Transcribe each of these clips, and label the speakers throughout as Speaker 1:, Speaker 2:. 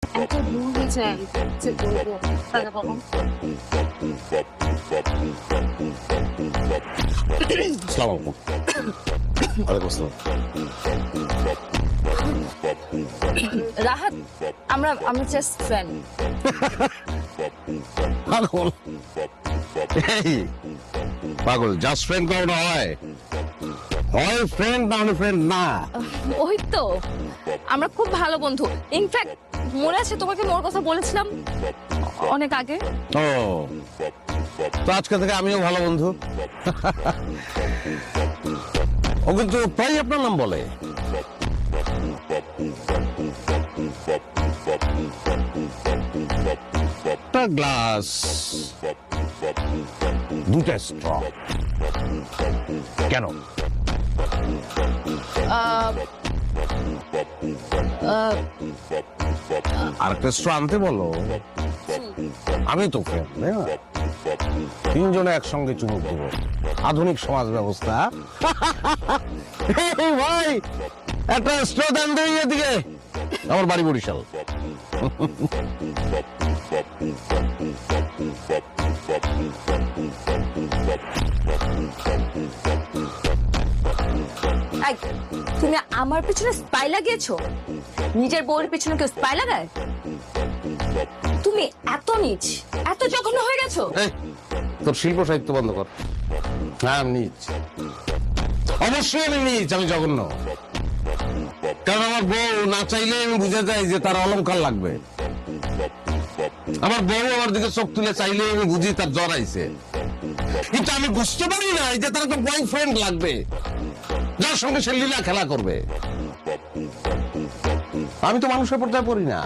Speaker 1: এত দূর হয়েছে যে বলবো তাকে বলো।
Speaker 2: আসসালামু আলাইকুম। ওয়ালাইকুম আসসালাম।
Speaker 1: রাহাত, আমরা জাস্ট ফ্রেন্ড।
Speaker 2: পাগল এই পাগল জাস্ট ফ্রেন্ড কারণ হয় হয় ফ্রেন্ড না হলে ফ্রেন্ড না।
Speaker 1: ওই তো আমরা খুব ভালো বন্ধু। ইনফ্যাক্ট মনে আছে তোমাকে মোর কথা বলেছিলাম অনেক আগে।
Speaker 2: ও তো আজকে থেকে আমিও ভালো বন্ধু। ও কিন্তু প্রায় আপনার নাম বলে। একটা গ্লাস, দুটা স্ট্র কেন? আর একটা স্ট্র আনতে বলো। আমি তো ফ্রেন্ড না, তিনজনে একসঙ্গে চুমুক দেবো। আধুনিক সমাজ ব্যবস্থা। এই ভাই একটা স্ট্র দান দেই এদিকে। আমার বাড়ি বরিশাল।
Speaker 1: এই, তুমি আমার পিছনে স্পাই লাগিয়েছো? নিজের বউয়ের পিছনে কেউ স্পাই লাগায়? তুমি এত নীচ, এত জঘন্য হয়ে গেছো।
Speaker 2: এই, তোর শিল্প সাহিত্য বন্ধ কর। হ্যাঁ নিচ, অবশ্যই আমি নিচ, আমি জঘন্য। কারণ আমার বউ না চাইলে আমি বুঝে যাই যে তার অলংকার লাগবে। আমার বউ আমার দিকে চোখ তুলে চাইলে আমি বুঝি তার জ্বর আইছে। কিন্তু আমি বুঝতে পারি না যে তার একটা বয়ফ্রেন্ড লাগবে যার সঙ্গে সে লীলা খেলা করবে। আমি তো মানুষের পর্যায়ে পড়ি না,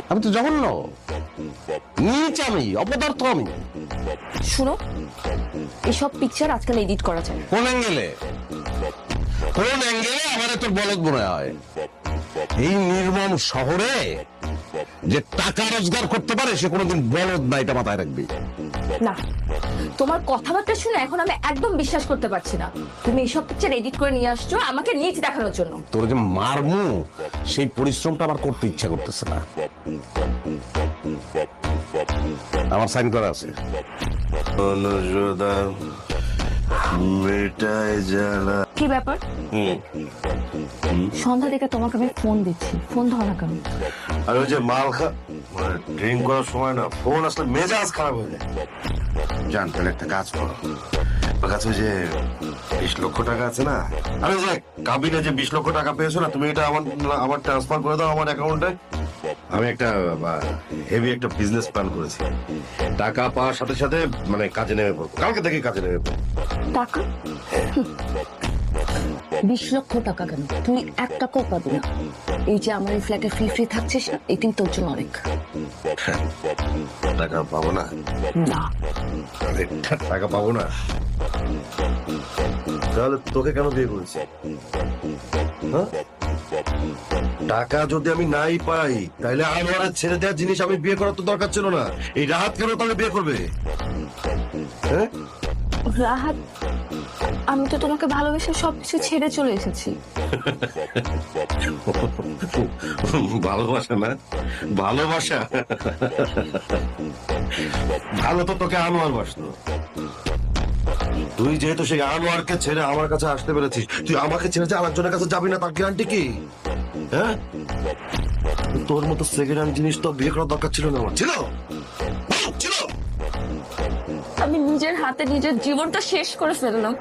Speaker 2: আমি তো জঘন্য, নিচ, আমি অপদার্থ। আমি
Speaker 1: শুনো, এসব পিকচার আজকাল এডিট করা যায়।
Speaker 2: কোন অ্যাঙ্গেলে আমার তোর বলদ মনে হয়? এই নির্মম শহরে যে টাকা রোজগার করতে পারে সে কোনোদিন বলদ না, এটা মাথায় রাখবি।
Speaker 1: না, তোমার কথাবার্তা শুনে এখন আমি একদম বিশ্বাস করতে পারছি না। তুমি এইসব পিকচার এডিট করে নিয়ে আসছো আমাকে নিচ দেখানোর জন্য।
Speaker 2: তোর যে মারমু সেই পরিশ্রমটা আমার করতে ইচ্ছা করতেছে না। আমার সাইন করা আছে।
Speaker 1: কি ব্যাপার? সন্ধ্যা থেকে তোমাকে আমি ফোন দিচ্ছি, ফোন ধরো না কেন?
Speaker 3: আর ওই যে মাল ড্রিঙ্ক করার সময় না ফোন আসলে মেজাজ খারাপ হয়ে যায়। জান, তাহলে একটা কাজ করো, ওর কাছে ওই যে 20 লক্ষ টাকা আছে না, আমি যে কাবিনে যে 20 লক্ষ টাকা পেয়েছো না, তুমি এটা আমার ট্রান্সফার করে দাও আমার অ্যাকাউন্টে। আমি একটা হেভি একটা বিজনেস প্ল্যান করেছি। টাকা পাওয়ার সাথে সাথে মানে কাজে নেমে পড়বো, কালকে থেকে কাজে নেমে পড়বো।
Speaker 1: টাকা? 20 লক্ষ টাকা কেন? তুই 1 টাকাও পাবি না। এই যে আমার এই ফ্ল্যাটে ফ্রি ফ্রি থাকছিস না, এটাই তোর জন্য অনেক।
Speaker 3: টাকা পাবো না?
Speaker 1: না।
Speaker 3: টাকা পাবো না? তাহলে তোকে কেন বিয়ে করেছি? হ্যাঁ? টাকা যদি আমি নাই পাই তাহলে আনোয়ারের ছেড়ে দেওয়ার জিনিস আমি বিয়ে করার তো দরকার ছিল না। এই রাহাত কেন তাহলে বিয়ে করবে? হ্যাঁ?
Speaker 1: রাহাত, আমি তো তোমাকে ভালোবেসে সবকিছু ছেড়ে চলে এসেছি।
Speaker 3: ভালোবাসা না? ভালোবাসা? ভালো তো তোকে আনোয়ার বাসতো। তুই যেহেতু সেই আনোয়ারকে ছেড়ে আমার কাছে আসতে পেরেছিস, তুই আমাকে ছেড়ে যে আরেকজনের কাছে যাবি না তার গ্যারান্টি কি? হ্যাঁ, তোর মতো সেকেন্ড হ্যান্ড জিনিস তো বিয়ে করার দরকার ছিল না। আমার ছিল ছিল
Speaker 1: আমি নিজের হাতে নিজের জীবনটা শেষ করে ফেললাম।